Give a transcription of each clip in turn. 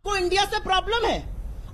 आपको इंडिया से प्रॉब्लम है,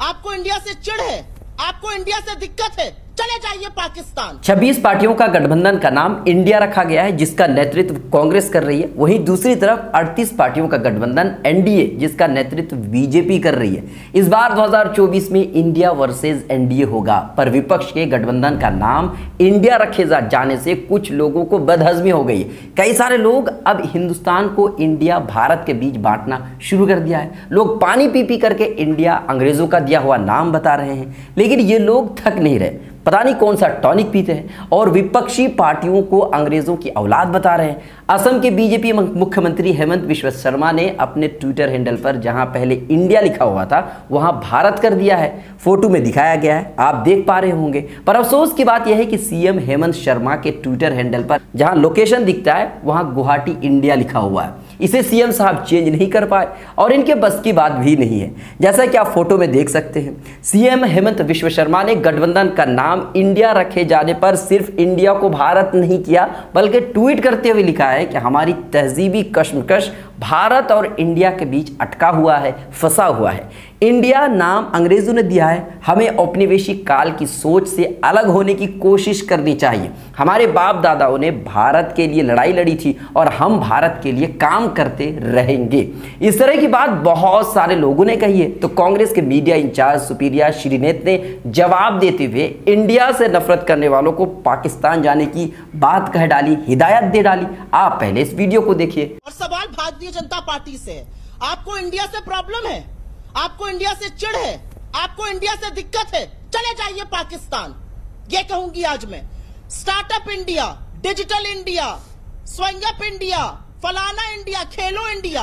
आपको इंडिया से चिढ़ है, आपको इंडिया से दिक्कत है, चले जाइए पाकिस्तान। 26 पार्टियों का गठबंधन का नाम इंडिया रखा गया है, जिसका नेतृत्व कांग्रेस कर रही है। वहीं दूसरी तरफ 38 पार्टियों का गठबंधन एनडीए, जिसका नेतृत्व बीजेपी कर रही है। इस बार 2024 में इंडिया वर्सेस एनडीए होगा, पर विपक्ष के गठबंधन का नाम इंडिया रखे जाने से कुछ लोगों को बदहजमी हो गई है। कई सारे लोग अब हिंदुस्तान को इंडिया भारत के बीच बांटना शुरू कर दिया है। लोग पानी पी पी करके इंडिया अंग्रेजों का दिया हुआ नाम बता रहे हैं, लेकिन ये लोग थक नहीं रहे। पता नहीं कौन सा टॉनिक पीते हैं और विपक्षी पार्टियों को अंग्रेजों की औलाद बता रहे हैं। असम के बीजेपी मुख्यमंत्री हेमंत बिस्वा शर्मा ने अपने ट्विटर हैंडल पर जहां पहले इंडिया लिखा हुआ था वहां भारत कर दिया है। फोटो में दिखाया गया है, आप देख पा रहे होंगे। पर अफसोस की बात यह है कि सीएम हेमंत शर्मा के ट्विटर हैंडल पर जहां लोकेशन दिखता है वहां गुवाहाटी इंडिया लिखा हुआ है। इसे सीएम साहब चेंज नहीं कर पाए और इनके बस की बात भी नहीं है। जैसा कि आप फोटो में देख सकते हैं, सीएम हेमंत बिस्वा शर्मा ने गठबंधन का नाम इंडिया रखे जाने पर सिर्फ इंडिया को भारत नहीं किया, बल्कि ट्वीट करते हुए लिखा है कि हमारी तहजीबी कश्मकश भारत और इंडिया के बीच अटका हुआ है, फंसा हुआ है। इंडिया नाम अंग्रेजों ने दिया है, हमें औपनिवेशिक काल की सोच से अलग होने की कोशिश करनी चाहिए। हमारे बाप दादाओं ने भारत के लिए लड़ाई लड़ी थी और हम भारत के लिए काम करते रहेंगे। इस तरह की बात बहुत सारे लोगों ने कही है। तो कांग्रेस के मीडिया इंचार्ज सुप्रिया श्रीनेत ने जवाब देते हुए इंडिया से नफरत करने वालों को पाकिस्तान जाने की बात कह डाली, हिदायत दे डाली। आप पहले इस वीडियो को देखिए। और सवाल भारतीय जनता पार्टी से है, आपको इंडिया से प्रॉब्लम है, आपको इंडिया से चिढ़ है, आपको इंडिया से दिक्कत है, चले जाइए पाकिस्तान। ये कहूंगी आज मैं। स्टार्टअप इंडिया, डिजिटल इंडिया, स्वयंअप इंडिया, फलाना इंडिया, खेलो इंडिया,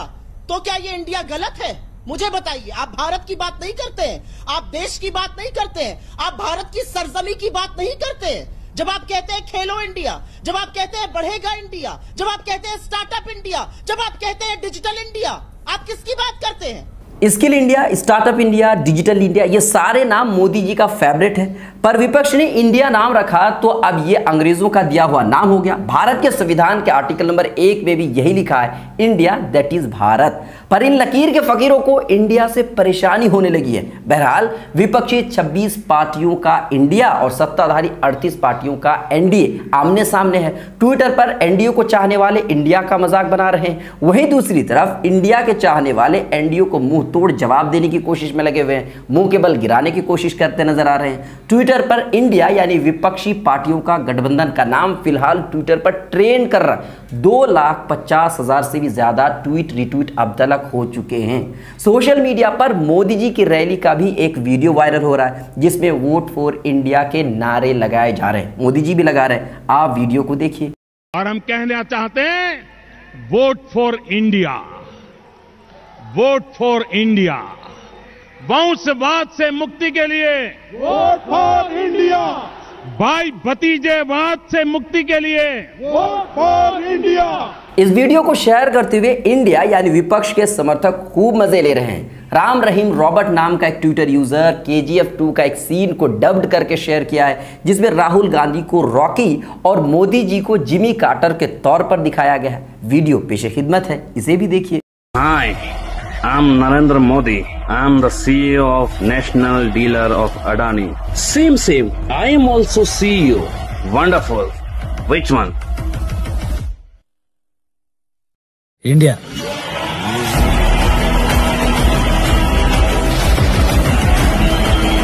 तो क्या ये इंडिया गलत है? मुझे बताइए। आप भारत की बात नहीं करते हैं, आप देश की बात नहीं करते हैं, आप भारत की सरजमी की बात नहीं करते हैं। जब आप कहते हैं खेलो इंडिया, जब आप कहते हैं बढ़ेगा इंडिया, जब आप कहते हैं स्टार्टअप इंडिया, जब आप कहते हैं डिजिटल इंडिया, आप किसकी बात करते हैं? Skill India, startup India, digital India, ये सारे नाम मोदी जी का फेवरेट है, पर विपक्ष ने इंडिया नाम रखा तो अब ये अंग्रेजों का दिया हुआ नाम हो गया। भारत के संविधान के आर्टिकल नंबर 1 में भी यही लिखा है, इंडिया दैट इज भारत। पर इन लकीर के फकीरों को इंडिया से परेशानी होने लगी है। बहरहाल विपक्षी 26 पार्टियों का इंडिया और सत्ताधारी 38 पार्टियों का एनडीए आमने सामने है। ट्विटर पर एनडीए को चाहने वाले इंडिया का मजाक बना रहे हैं, वहीं दूसरी तरफ इंडिया के चाहने वाले एनडीए को मुंह तोड़ जवाब देने की कोशिश में लगे हुए हैं, मुंह के बल गिराने की कोशिश करते नजर आ रहे हैं। ट्विटर पर इंडिया यानी विपक्षी पार्टियों का गठबंधन का नाम फिलहाल ट्विटर पर ट्रेंड कर रहा है। 2,50,000 से भी ज्यादा ट्वीट रिट्वीट अब तक हो चुके हैं। सोशल मीडिया पर मोदी जी की रैली का भी एक वीडियो वायरल हो रहा है, जिसमें वोट फॉर इंडिया के नारे लगाए जा रहे हैं। मोदी जी भी लगा रहे हैं, आप वीडियो को देखिए। और हम कहना चाहते हैं, vote for India, vote for India, वंशवाद से मुक्ति के लिए वोट फॉर इंडिया, भाई भतीजेवाद से मुक्ति के लिए वोट फॉर इंडिया। इस वीडियो को शेयर करते हुए इंडिया यानी विपक्ष के समर्थक खूब मजे ले रहे हैं। राम रहीम रॉबर्ट नाम का एक ट्विटर यूजर KGF 2 का एक सीन को डब्ड करके शेयर किया है, जिसमें राहुल गांधी को रॉकी और मोदी जी को जिमी कार्टर के तौर पर दिखाया गया है। वीडियो पेशे खिदमत है, इसे भी देखिए। Hi, I'm Narendra Modi. I'm the CEO of National Dealer of Adani. Same. I am also CEO. Wonderful. Which one? India.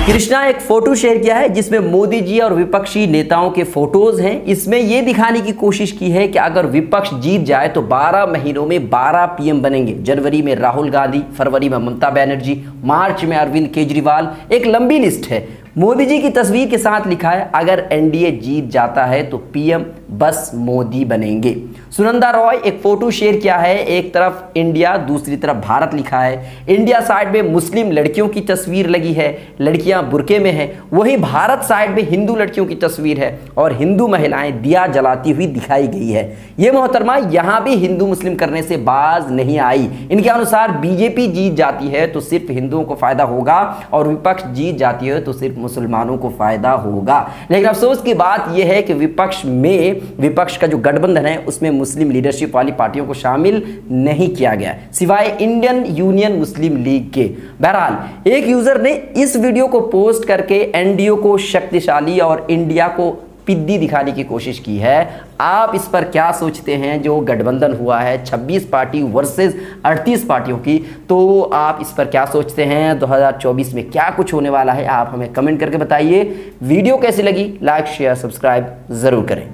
Krishna एक फोटो शेयर किया है जिसमें मोदी जी और विपक्षी नेताओं के फोटोज हैं। इसमें यह दिखाने की कोशिश की है कि अगर विपक्ष जीत जाए तो 12 महीनों में 12 पीएम बनेंगे। जनवरी में राहुल गांधी, फरवरी में ममता बनर्जी, मार्च में अरविंद केजरीवाल, एक लंबी लिस्ट है। मोदी जी की तस्वीर के साथ लिखा है, अगर एनडीए जीत जाता है तो पीएम बस मोदी बनेंगे। सुनंदा रॉय एक फोटो शेयर किया है, एक तरफ इंडिया दूसरी तरफ भारत लिखा है। इंडिया साइड में मुस्लिम लड़कियों की तस्वीर लगी है, लड़कियां बुर्के में हैं। वहीं भारत साइड में हिंदू लड़कियों की तस्वीर है और हिंदू महिलाएं दिया जलाती हुई दिखाई गई है। ये मोहतरमा यहां भी हिंदू मुस्लिम करने से बाज नहीं आई। इनके अनुसार बीजेपी जीत जाती है तो सिर्फ हिंदुओं को फायदा होगा और विपक्ष जीत जाती है तो सिर्फ मुसलमानों को फायदा होगा। लेकिन अफसोस की बात यह है कि विपक्ष में विपक्ष का जो गठबंधन है उसमें मुस्लिम लीडरशिप वाली पार्टियों को शामिल नहीं किया गया है, सिवाय इंडियन यूनियन मुस्लिम लीग के। बहरहाल एक यूजर ने इस वीडियो को पोस्ट करके एनडीए को शक्तिशाली और इंडिया को पिद्दी दिखाने की कोशिश की है। आप इस पर क्या सोचते हैं? जो गठबंधन हुआ है 26 पार्टी वर्सेस 38 पार्टियों की, तो आप इस पर क्या सोचते हैं? 2024 में क्या कुछ होने वाला है? आप हमें कमेंट करके बताइए। वीडियो कैसी लगी? लाइक शेयर सब्सक्राइब जरूर करें।